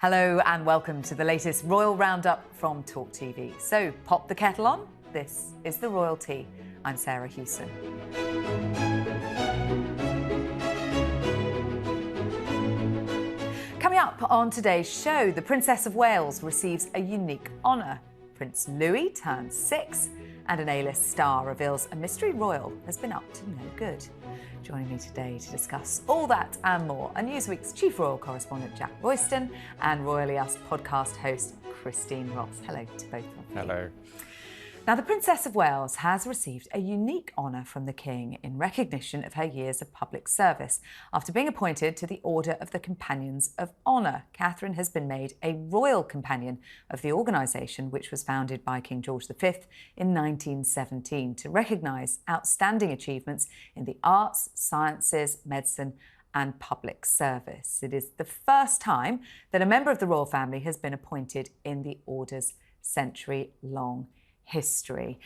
Hello and welcome to the latest Royal Roundup from talkTV. So pop the kettle on. This is the Royalty. I'm Sarah Hewson. Coming up on today's show, the Princess of Wales receives a unique honour. Prince Louis turns 6 and an A-list star reveals a mystery royal has been up to no good. Joining me today to discuss all that and more are Newsweek's chief royal correspondent Jack Royston and Royal Ascot podcast host Christine Ross. Hello to both of you. Hello. Now, the Princess of Wales has received a unique honour from the King in recognition of her years of public service. After being appointed to the Order of the Companions of Honour, Catherine has been made a Royal Companion of the organisation, which was founded by King George V in 1917 to recognise outstanding achievements in the arts, sciences, medicine and public service. It is the first time that a member of the royal family has been appointed in the Order's century-long history.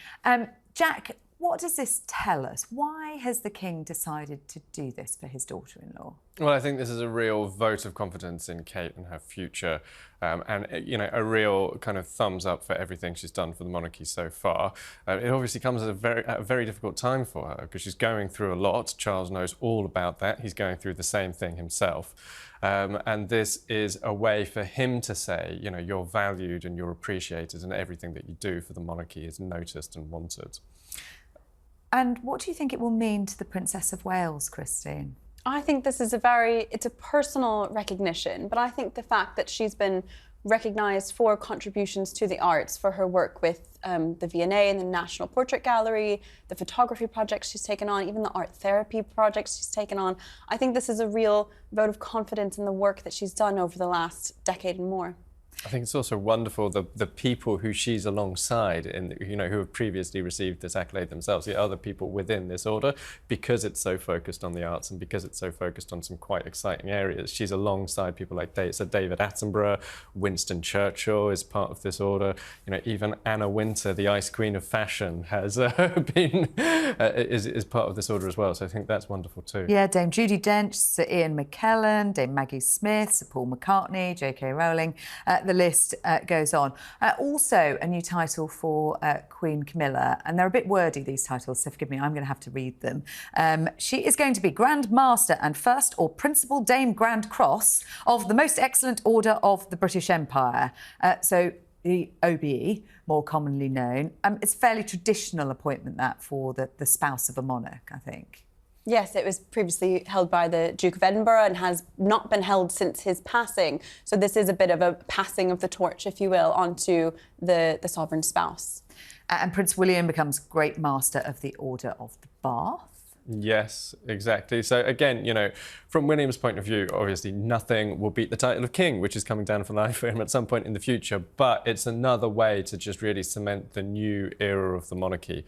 Jack, what does this tell us? Why has the King decided to do this for his daughter-in-law? Well, I think this is a real vote of confidence in Kate and her future, and a real kind of thumbs up for everything she's done for the monarchy so far. It obviously comes at a very difficult time for her because she's going through a lot. Charles knows all about that. He's going through the same thing himself. And this is a way for him to say, you're valued and you're appreciated and everything that you do for the monarchy is noticed and wanted. And what do you think it will mean to the Princess of Wales, Christine? I think this is it's a personal recognition, but I think the fact that she's been recognised for contributions to the arts, for her work with the V&A and the National Portrait Gallery, the photography projects she's taken on, even the art therapy projects she's taken on. I think this is a real vote of confidence in the work that she's done over the last decade and more. I think it's also wonderful the people who she's alongside and who have previously received this accolade themselves, the other people within this order, because it's so focused on the arts and because it's so focused on some quite exciting areas. She's alongside people like Sir David Attenborough, Winston Churchill is part of this order. Even Anna Wintour, the Ice Queen of Fashion, has is part of this order as well. So I think that's wonderful too. Yeah, Dame Judi Dench, Sir Ian McKellen, Dame Maggie Smith, Sir Paul McCartney, J.K. Rowling. The list goes on. Also, a new title for Queen Camilla, and they're a bit wordy, these titles, so forgive me, I'm going to have to read them. She is going to be Grand Master and First or Principal Dame Grand Cross of the Most Excellent Order of the British Empire. So the OBE, more commonly known. It's a fairly traditional appointment, that, for the spouse of a monarch, I think. Yes, it was previously held by the Duke of Edinburgh and has not been held since his passing. So this is a bit of a passing of the torch, if you will, onto the sovereign spouse. And Prince William becomes Great Master of the Order of the Bath. Yes, exactly. So again, from William's point of view, obviously nothing will beat the title of king, which is coming down from life for him at some point in the future. But it's another way to just really cement the new era of the monarchy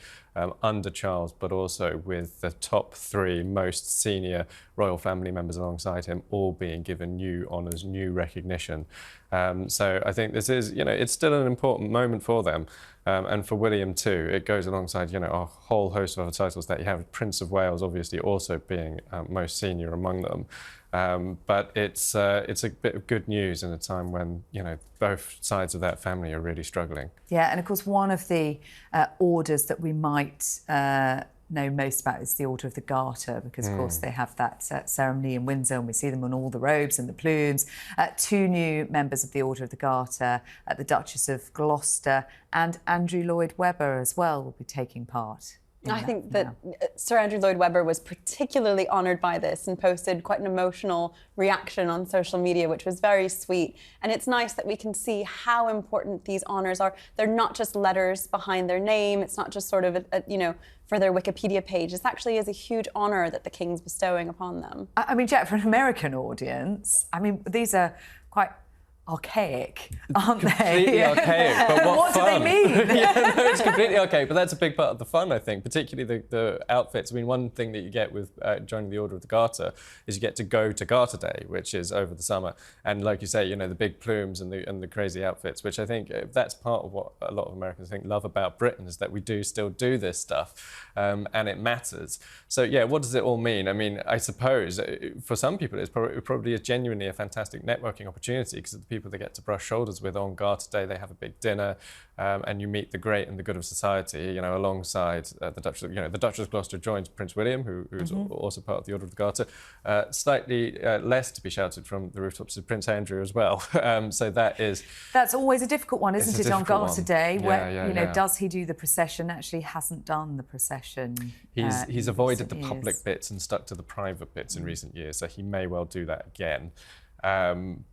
under Charles, but also with the top 3 most senior royal family members alongside him, all being given new honours, new recognition. So I think this is, it's still an important moment for them. And for William too, it goes alongside, a whole host of other titles that you have. Prince of Wales, obviously, also being most senior among them. But it's a bit of good news in a time when, both sides of that family are really struggling. Yeah, and of course, one of the orders that we might know most about is the Order of the Garter, because of course they have that ceremony in Windsor and we see them on all the robes and the plumes. 2 new members of the Order of the Garter, the Duchess of Gloucester and Andrew Lloyd Webber as well, will be taking part. I think that Sir Andrew Lloyd Webber was particularly honoured by this and posted quite an emotional reaction on social media, which was very sweet. And it's nice that we can see how important these honours are. They're not just letters behind their name. It's not just sort of, for their Wikipedia page. This actually is a huge honour that the King's bestowing upon them. I mean, Jack, for an American audience, these are quite archaic, aren't they? Completely archaic, but what fun. Do they mean? Yeah, no, it's completely archaic, but that's a big part of the fun, I think, particularly the outfits. One thing that you get with joining the Order of the Garter is you get to go to Garter Day, which is over the summer. And like you say, the big plumes and the crazy outfits, which I think that's part of what a lot of Americans love about Britain, is that we do still do this stuff, and it matters. So yeah, what does it all mean? I suppose for some people it probably is genuinely a fantastic networking opportunity, because the people they get to brush shoulders with on Garter Day. They have a big dinner, and you meet the great and the good of society, you know, alongside the Duchess, you know, the Duchess of Gloucester joins Prince William, who's also part of the Order of the Garter. Slightly less to be shouted from the rooftops of Prince Andrew as well. So that's always a difficult one, isn't it, on Garter Day? Yeah, you know, does he do the procession? Actually, hasn't done the procession. He's avoided the public bits and stuck to the private bits in recent years, so he may well do that again.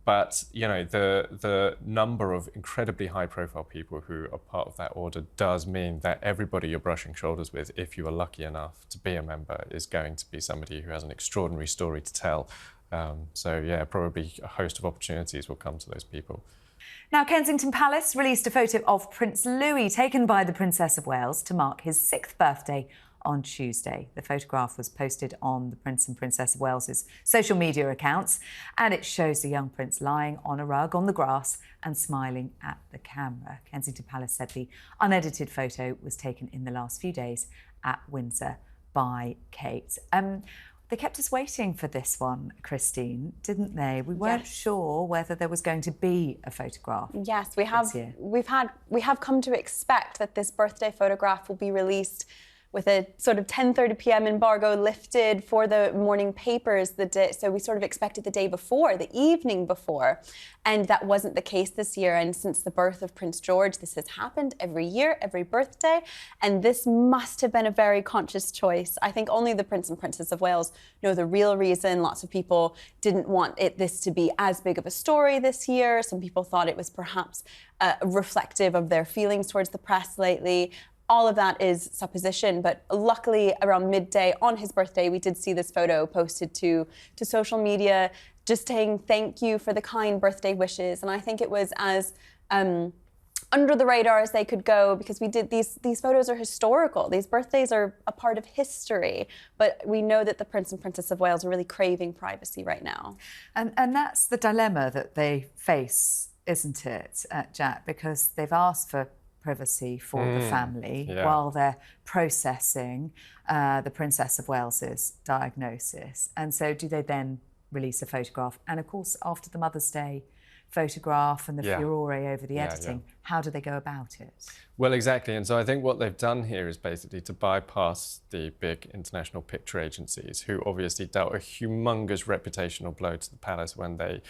But you know, the number of incredibly high-profile people who are part of that order does mean that everybody you're brushing shoulders with, if you are lucky enough to be a member, is going to be somebody who has an extraordinary story to tell. So yeah, probably a host of opportunities will come to those people. Now, Kensington Palace released a photo of Prince Louis taken by the Princess of Wales to mark his 6th birthday on Tuesday. The photograph was posted on the Prince and Princess of Wales's social media accounts, and it shows the young prince lying on a rug on the grass and smiling at the camera. Kensington Palace said the unedited photo was taken in the last few days at Windsor by Kate. They kept us waiting for this one, Christine, didn't they? We weren't sure whether there was going to be a photograph. Yes, we have come to expect that this birthday photograph will be released with a sort of 10:30 p.m. embargo lifted for the morning papers so we sort of expected the day before, the evening before, and that wasn't the case this year. And since the birth of Prince George, this has happened every year, every birthday, and this must have been a very conscious choice. I think only the Prince and Princess of Wales know the real reason. Lots of people didn't want this to be as big of a story this year. Some people thought it was perhaps reflective of their feelings towards the press lately. All of that is supposition, but luckily around midday on his birthday, we did see this photo posted to social media, just saying thank you for the kind birthday wishes. And I think it was as under the radar as they could go, because we did these photos are historical. These birthdays are a part of history, but we know that the Prince and Princess of Wales are really craving privacy right now. And that's the dilemma that they face, isn't it, Jack? Because they've asked for privacy for the family while they're processing the Princess of Wales's diagnosis. And so do they then release a photograph? And of course, after the Mother's Day photograph and the furore over the editing, how do they go about it? Well, exactly. And so I think what they've done here is basically to bypass the big international picture agencies, who obviously dealt a humongous reputational blow to the palace when they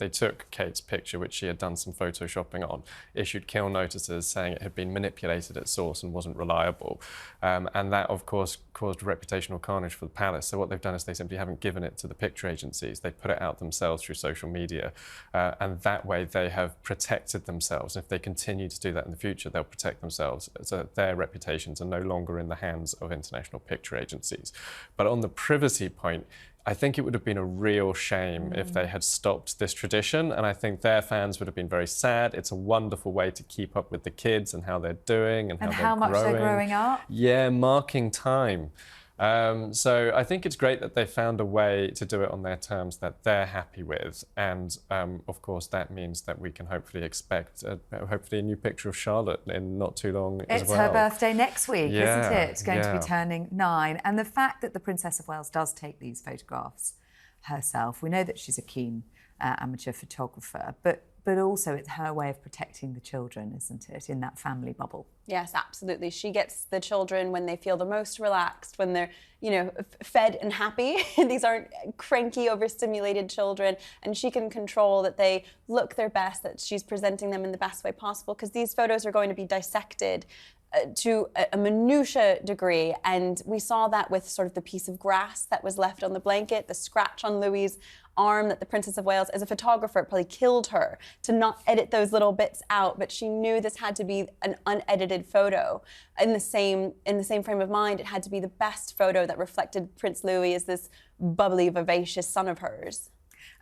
took Kate's picture, which she had done some photoshopping on, issued kill notices saying it had been manipulated at source and wasn't reliable. And that, of course, caused reputational carnage for the palace. So what they've done is they simply haven't given it to the picture agencies. They put it out themselves through social media. And that way they have protected themselves. And if they continue to do that in the future, they'll protect themselves. So their reputations are no longer in the hands of international picture agencies. But on the privacy point, I think it would have been a real shame if they had stopped this tradition, and I think their fans would have been very sad. It's a wonderful way to keep up with the kids and how they're doing and how much they're growing up. Yeah, marking time. So I think it's great that they found a way to do it on their terms that they're happy with, and of course that means that we can hopefully expect hopefully a new picture of Charlotte in not too long as well. It's her birthday next week, isn't it? It's going to be turning 9, and the fact that the Princess of Wales does take these photographs herself, we know that she's a keen amateur photographer, but also it's her way of protecting the children, isn't it, in that family bubble? Yes, absolutely. She gets the children when they feel the most relaxed, when they're, fed and happy. These aren't cranky, overstimulated children, and she can control that they look their best, that she's presenting them in the best way possible, because these photos are going to be dissected to a minutiae degree, and we saw that with sort of the piece of grass that was left on the blanket, the scratch on Louis's arm that the Princess of Wales, as a photographer, it probably killed her to not edit those little bits out, but she knew this had to be an unedited photo. In the same frame of mind, it had to be the best photo that reflected Prince Louis as this bubbly, vivacious son of hers.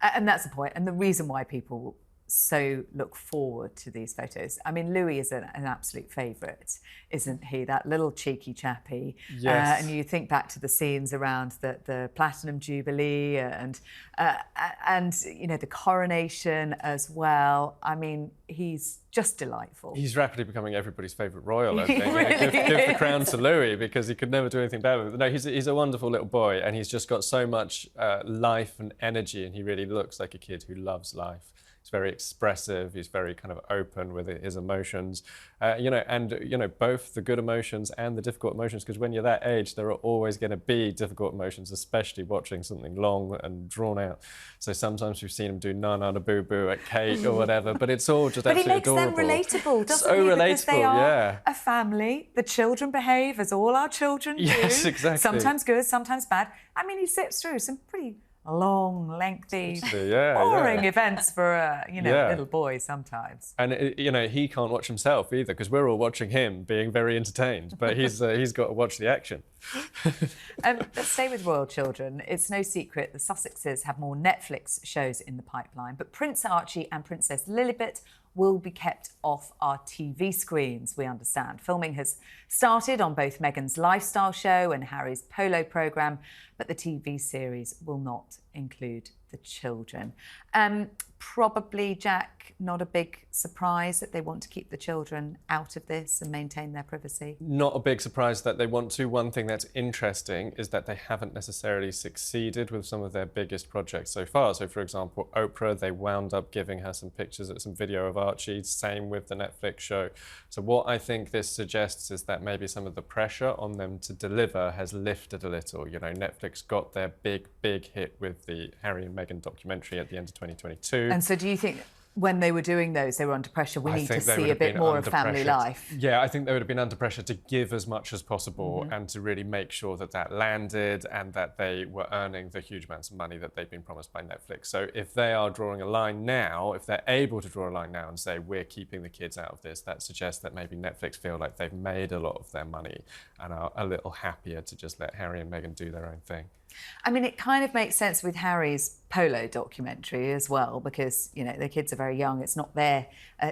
And that's the point, and the reason why people so look forward to these photos. I mean, Louis is an absolute favourite, isn't he? That little cheeky chappy. Yes. And you think back to the scenes around the Platinum Jubilee and the coronation as well. I mean, he's just delightful. He's rapidly becoming everybody's favourite royal, I think. Give the crown to Louis, because he could never do anything bad with it. No, he's a wonderful little boy, and he's just got so much life and energy, and he really looks like a kid who loves life. He's He's very expressive. He's very kind of open with his emotions, both the good emotions and the difficult emotions, because when you're that age, there are always going to be difficult emotions, especially watching something long and drawn out. So sometimes we've seen him do na-na boo boo at Kate or whatever, but it's all just absolutely adorable. But he makes them relatable, doesn't so he? Relatable, because they are yeah. a family. The children behave as all our children do. Yes, exactly. Sometimes good, sometimes bad. I mean, he sits through some pretty long, lengthy, yeah, boring events for a little boy sometimes. And he can't watch himself either, because we're all watching him being very entertained, but he's got to watch the action. Let's stay with royal children. It's no secret the Sussexes have more Netflix shows in the pipeline, but Prince Archie and Princess Lilibet will be kept off our TV screens, we understand. Filming has started on both Meghan's lifestyle show and Harry's polo programme, but the TV series will not include the children. Probably, Jack, not a big surprise that they want to keep the children out of this and maintain their privacy. Not a big surprise that they want to. One thing that's interesting is that they haven't necessarily succeeded with some of their biggest projects so far. So, for example, Oprah, they wound up giving her some pictures and some video of Archie, same with the Netflix show. So what I think this suggests is that maybe some of the pressure on them to deliver has lifted a little. Netflix got their big hit with the Harry and Meghan documentary at the end of 2022. And so do you think when they were doing those, they were under pressure? We need to see a bit more of family life. Yeah, I think they would have been under pressure to give as much as possible and to really make sure that that landed and that they were earning the huge amounts of money that they've been promised by Netflix. So if they are drawing a line now, if they're able to draw a line now and say, we're keeping the kids out of this, that suggests that maybe Netflix feel like they've made a lot of their money and are a little happier to just let Harry and Meghan do their own thing. I mean, it kind of makes sense with Harry's polo documentary as well, because, the kids are very young. It's not their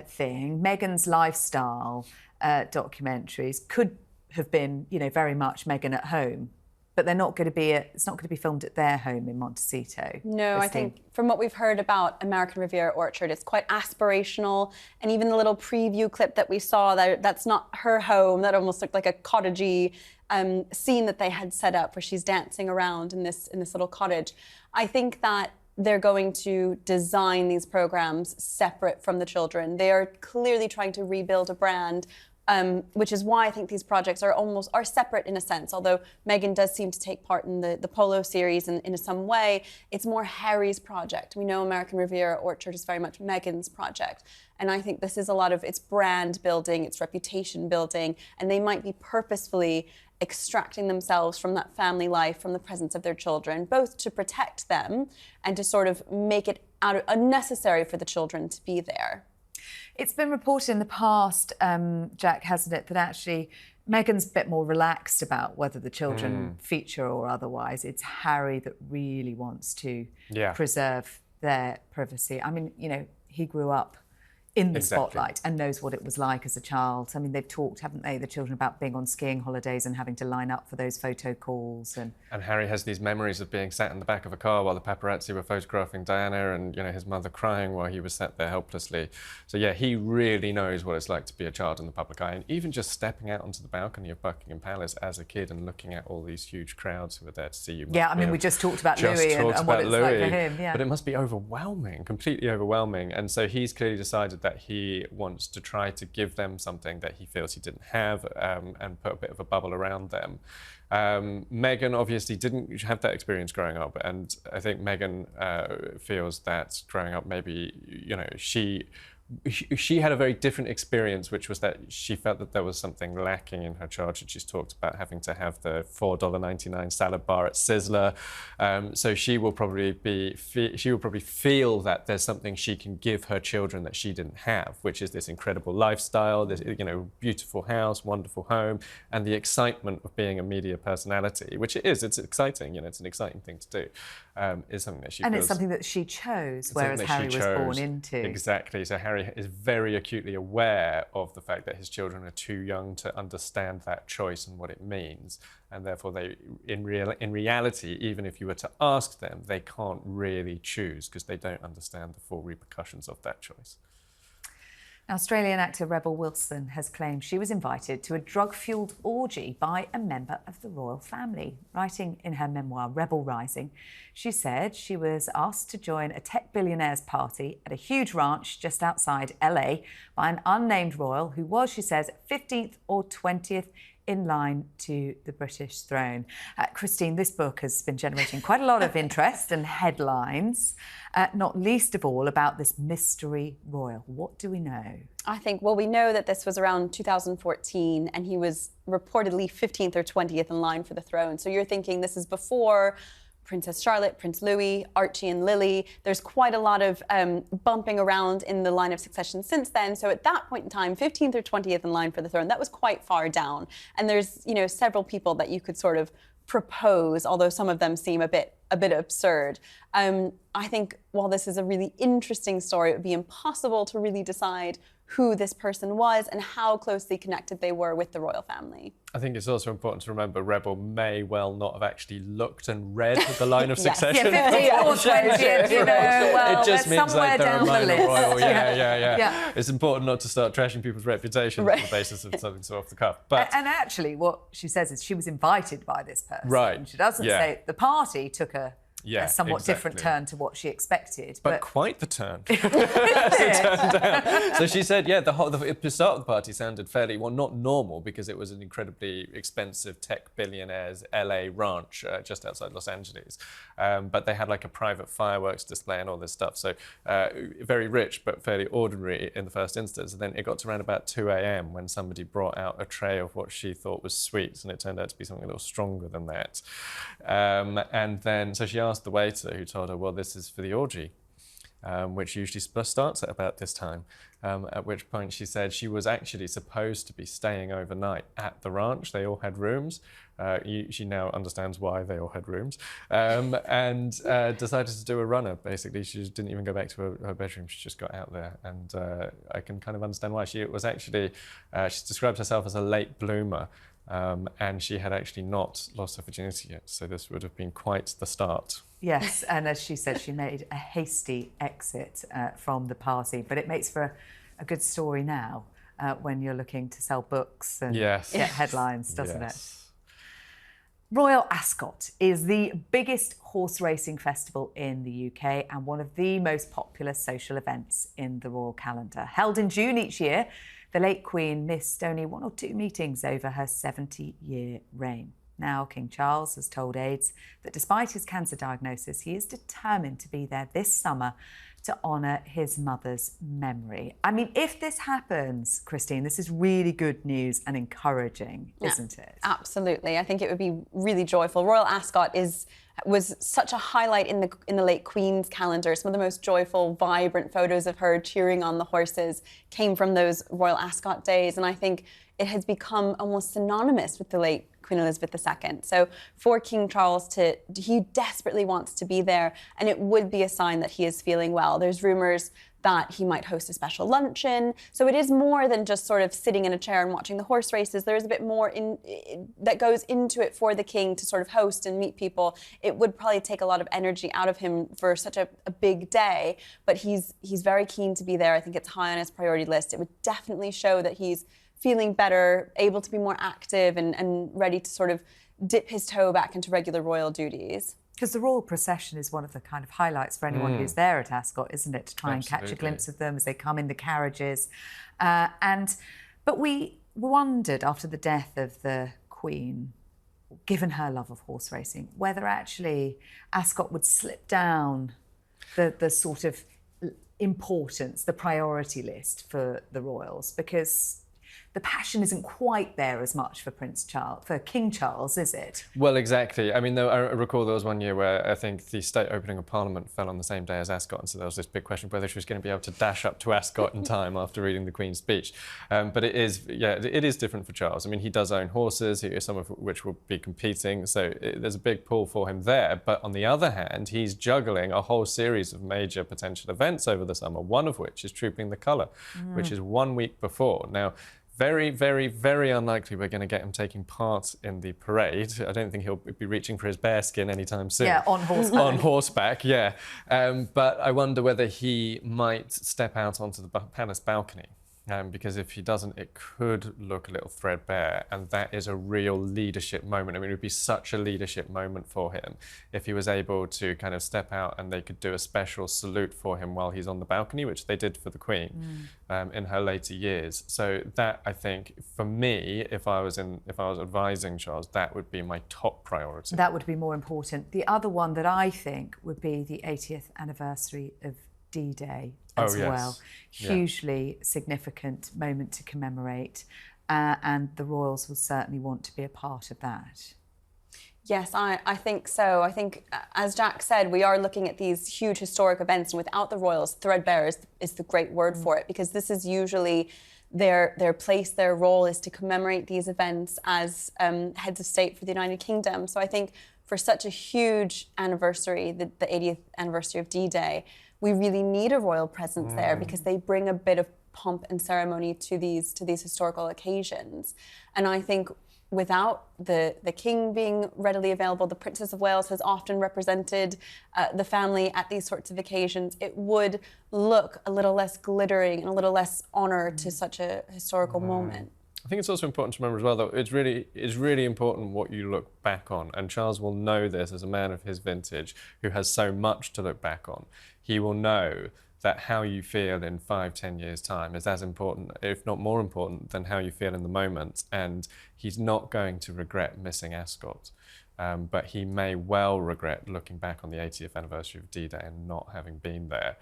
thing. Meghan's lifestyle documentaries could have been, very much Meghan at home, but they're not going to be. It's not going to be filmed at their home in Montecito. No, I think from what we've heard about American Riviera Orchard, it's quite aspirational. And even the little preview clip that we saw, that's not her home. That almost looked like a cottagey scene that they had set up where she's dancing around in this little cottage. I think that they're going to design these programs separate from the children. They are clearly trying to rebuild a brand, which is why I think these projects are separate in a sense. Although Meghan does seem to take part in the polo series in some way, it's more Harry's project. We know American Riviera Orchard is very much Meghan's project. And I think this is a lot of its brand building, its reputation building, and they might be purposefully extracting themselves from that family life, from the presence of their children, both to protect them and to sort of make it unnecessary for the children to be there. It's been reported in the past, Jack, hasn't it, that actually Meghan's a bit more relaxed about whether the children feature or otherwise. It's Harry that really wants to preserve their privacy. I mean, he grew up in the spotlight and knows what it was like as a child. I mean, they've talked, haven't they, the children, about being on skiing holidays and having to line up for those photo calls. And Harry has these memories of being sat in the back of a car while the paparazzi were photographing Diana and, his mother crying while he was sat there helplessly. So, yeah, he really knows what it's like to be a child in the public eye. And even just stepping out onto the balcony of Buckingham Palace as a kid and looking at all these huge crowds who are there to see you. Yeah, I mean, we just talked about Louis and what it's like for him. Yeah. But it must be overwhelming, completely overwhelming. And so he's clearly decided that he wants to try to give them something that he feels he didn't have and put a bit of a bubble around them. Meghan obviously didn't have that experience growing up, and I think Meghan feels that growing up maybe, she had a very different experience, which was that she felt that there was something lacking in her childhood. She's talked about having to have the $4.99 salad bar at Sizzler. So she will probably feel that there's something she can give her children that she didn't have, which is this incredible lifestyle, this beautiful house, wonderful home, and the excitement of being a media personality, which it is. It's exciting. It's an exciting thing to do. Is something that she and feels, it's something that she chose, whereas Harry was born into. Exactly. So Harry is very acutely aware of the fact that his children are too young to understand that choice and what it means, and therefore they, in reality, even if you were to ask them, they can't really choose because they don't understand the full repercussions of that choice. Australian actor Rebel Wilson has claimed she was invited to a drug-fuelled orgy by a member of the royal family. Writing in her memoir, Rebel Rising, she said she was asked to join a tech billionaire's party at a huge ranch just outside LA by an unnamed royal who was, she says, 15th or 20th in line to the British throne. Christine, this book has been generating quite a lot of interest and headlines, not least of all about this mystery royal. What do we know? I think, well, we know that this was around 2014 and he was reportedly 15th or 20th in line for the throne. So you're thinking this is before Princess Charlotte, Prince Louis, Archie and Lily. There's quite a lot of bumping around in the line of succession since then. So at that point in time, 15th or 20th in line for the throne, that was quite far down. And there's, you know, several people that you could sort of propose, although some of them seem a bit absurd. I think while this is a really interesting story, it would be impossible to really decide who this person was and how closely connected they were with the royal family. I think it's also important to remember Rebel may well not have actually looked and read the line of succession. Yeah, 15th or 20th, you know, well, it just means like they're a minor royal. Yeah. It's important not to start trashing people's reputations on the basis of something so off the cuff. But and actually, what she says is she was invited by this person. Right. And she doesn't say the party took a somewhat different turn to what she expected. But quite the turn. It turned out. So she said, the start of the party sounded fairly, well, not normal, because it was an incredibly expensive tech billionaire's LA ranch just outside Los Angeles. But they had like a private fireworks display and all this stuff. So very rich, but fairly ordinary in the first instance. And then it got to around about 2 a.m. when somebody brought out a tray of what she thought was sweets. And it turned out to be something a little stronger than that. And then, so she asked the waiter, who told her, well, this is for the orgy, which usually starts at about this time, at which point she said she was actually supposed to be staying overnight at the ranch. They all had rooms. She now understands why they all had rooms, and decided to do a runner. Basically, she just didn't even go back to her bedroom. She just got out there, and I can kind of understand why. She was actually, she described herself as a late bloomer. And she had actually not lost her virginity yet, so this would have been quite the start. Yes, and as she said, she made a hasty exit from the party, but it makes for a good story now when you're looking to sell books and get headlines, doesn't it? Royal Ascot is the biggest horse racing festival in the UK and one of the most popular social events in the royal calendar. Held in June each year, the late Queen missed only 1 or 2 meetings over her 70-year reign. Now, King Charles has told aides that despite his cancer diagnosis, he is determined to be there this summer to honour his mother's memory. I mean, if this happens, Christine, this is really good news and encouraging, isn't it? Absolutely. I think it would be really joyful. Royal Ascot was such a highlight in the late Queen's calendar. Some of the most joyful, vibrant photos of her cheering on the horses came from those Royal Ascot days, and I think it has become almost synonymous with the late Queen Elizabeth II. So for King Charles he desperately wants to be there, and it would be a sign that he is feeling well. There's rumours that he might host a special luncheon. So it is more than just sort of sitting in a chair and watching the horse races. There's a bit more that goes into it for the king to sort of host and meet people. It would probably take a lot of energy out of him for such a big day, but he's very keen to be there. I think it's high on his priority list. It would definitely show that he's feeling better, able to be more active and ready to sort of dip his toe back into regular royal duties. Because the royal procession is one of the kind of highlights for anyone who's there at Ascot, isn't it? To try and catch a glimpse of them as they come in the carriages. But we wondered, after the death of the Queen, given her love of horse racing, whether actually Ascot would slip down the sort of importance, the priority list for the royals, because the passion isn't quite there as much for King Charles, is it? Well, exactly. I mean, I recall there was one year where I think the state opening of Parliament fell on the same day as Ascot, and so there was this big question of whether she was going to be able to dash up to Ascot in time after reading the Queen's speech. But it is different for Charles. I mean, he does own horses, some of which will be competing, so there's a big pull for him there. But on the other hand, he's juggling a whole series of major potential events over the summer, one of which is Trooping the Colour, which is 1 week before. Now, very, very, very unlikely we're going to get him taking part in the parade. I don't think he'll be reaching for his bearskin anytime soon. Yeah, on horseback. On horseback, yeah. But I wonder whether he might step out onto the palace balcony Because if he doesn't, it could look a little threadbare, and that is a real leadership moment. I mean, it would be such a leadership moment for him if he was able to kind of step out and they could do a special salute for him while he's on the balcony, which they did for the Queen in her later years. So that, I think, for me, if I was advising Charles, that would be my top priority. That would be more important. The other one that I think would be the 80th anniversary of D-Day as well. Hugely significant moment to commemorate, and the royals will certainly want to be a part of that. Yes, I think so. I think, as Jack said, we are looking at these huge historic events, and without the royals, threadbare is the great word for it, because this is usually their place, their role is to commemorate these events as heads of state for the United Kingdom. So I think for such a huge anniversary, the 80th anniversary of D-Day, we really need a royal presence there, because they bring a bit of pomp and ceremony to these historical occasions. And I think without the King being readily available, the Princess of Wales has often represented the family at these sorts of occasions, it would look a little less glittering and a little less honour to such a historical moment. I think it's also important to remember as well, though, it's really important what you look back on, and Charles will know this as a man of his vintage who has so much to look back on. He will know that how you feel in 5-10 years' time is as important, if not more important, than how you feel in the moment. And he's not going to regret missing Ascot, but he may well regret looking back on the 80th anniversary of D-Day and not having been there.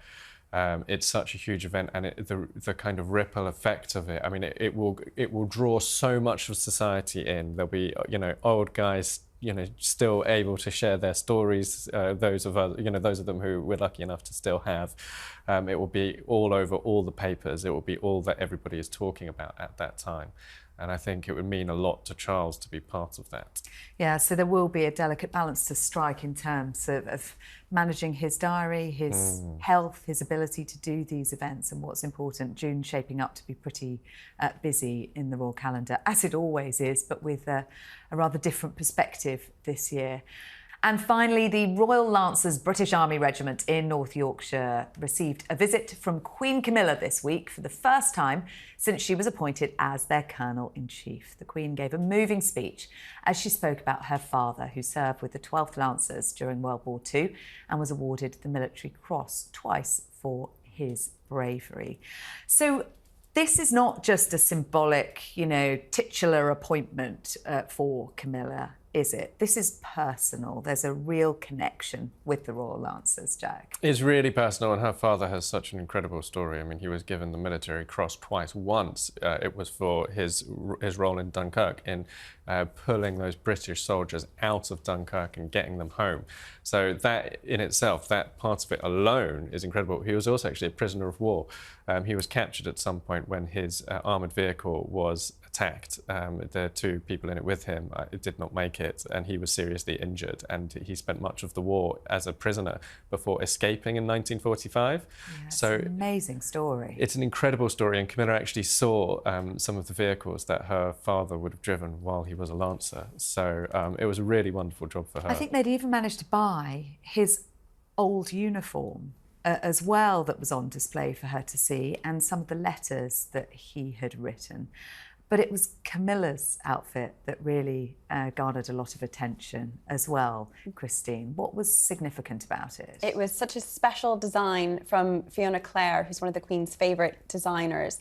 It's such a huge event, and the kind of ripple effect of it. I mean, it will draw so much of society in. There'll be, you know, old guys, you know, still able to share their stories. Those of them who we're lucky enough to still have. It will be all over all the papers. It will be all that everybody is talking about at that time. And I think it would mean a lot to Charles to be part of that. Yeah, so there will be a delicate balance to strike in terms of managing his diary, his health, his ability to do these events, and what's important. June shaping up to be pretty busy in the royal calendar, as it always is, but with a rather different perspective this year. And finally, the Royal Lancers British Army Regiment in North Yorkshire received a visit from Queen Camilla this week for the first time since she was appointed as their Colonel-in-Chief. The Queen gave a moving speech as she spoke about her father, who served with the 12th Lancers during World War II and was awarded the Military Cross twice for his bravery. So this is not just a symbolic, you know, titular appointment for Camilla, is it? This is personal. There's a real connection with the Royal Lancers, Jack. It's really personal, and her father has such an incredible story. I mean, he was given the Military Cross twice. Once it was for his role in Dunkirk, in pulling those British soldiers out of Dunkirk and getting them home. So that in itself, that part of it alone is incredible. He was also actually a prisoner of war. He was captured at some point when his armoured vehicle was attacked. The two people in it with him did not make it, and he was seriously injured, and he spent much of the war as a prisoner before escaping in 1945. Yeah, so it's an amazing story. It's an incredible story, and Camilla actually saw some of the vehicles that her father would have driven while he was a Lancer. So it was a really wonderful job for her. I think they'd even managed to buy his old uniform as well, that was on display for her to see, and some of the letters that he had written. But it was Camilla's outfit that really garnered a lot of attention as well, Christine. What was significant about it? It was such a special design from Fiona Clare, who's one of the Queen's favourite designers,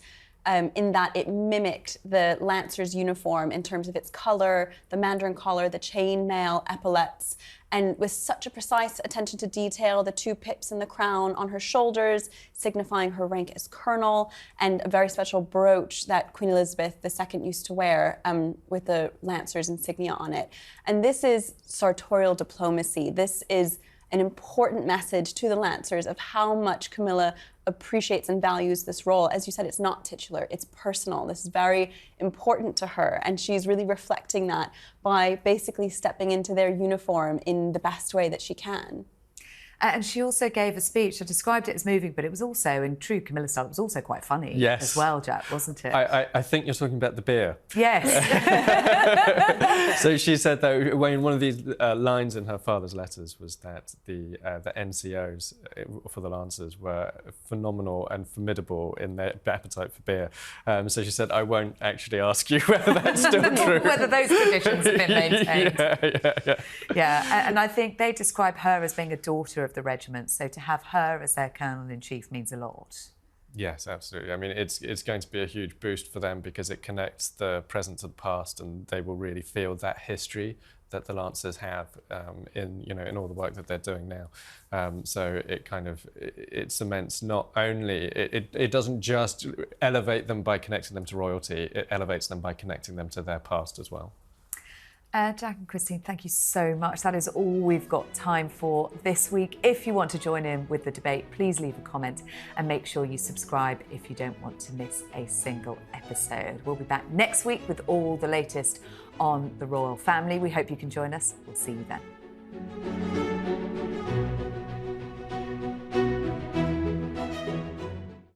in that it mimicked the Lancer's uniform in terms of its colour, the mandarin collar, the chain mail, epaulets, and with such a precise attention to detail, the two pips in the crown on her shoulders, signifying her rank as colonel, and a very special brooch that Queen Elizabeth II used to wear with the Lancer's insignia on it. And this is sartorial diplomacy. This is an important message to the Lancers of how much Camilla appreciates and values this role. As you said, it's not titular, it's personal. This is very important to her, and she's really reflecting that by basically stepping into their uniform in the best way that she can. And she also gave a speech. I described it as moving, but it was also, in true Camilla style, it was also quite funny as well, Jack, wasn't it? I think you're talking about the beer. Yes. So she said that one of these lines in her father's letters was that the NCOs for the Lancers were phenomenal and formidable in their appetite for beer. So she said, I won't actually ask you whether that's still true. Whether those traditions have been maintained. Yeah. And I think they describe her as being a daughter of the regiment, so to have her as their colonel-in-chief means a lot. Yes, absolutely. I mean, it's going to be a huge boost for them because it connects the present to the past, and they will really feel that history that the Lancers have in all the work that they're doing now. So it cements not only it doesn't just elevate them by connecting them to royalty, it elevates them by connecting them to their past as well. Jack and Christine, thank you so much. That is all we've got time for this week. If you want to join in with the debate, please leave a comment and make sure you subscribe if you don't want to miss a single episode. We'll be back next week with all the latest on the royal family. We hope you can join us. We'll see you then.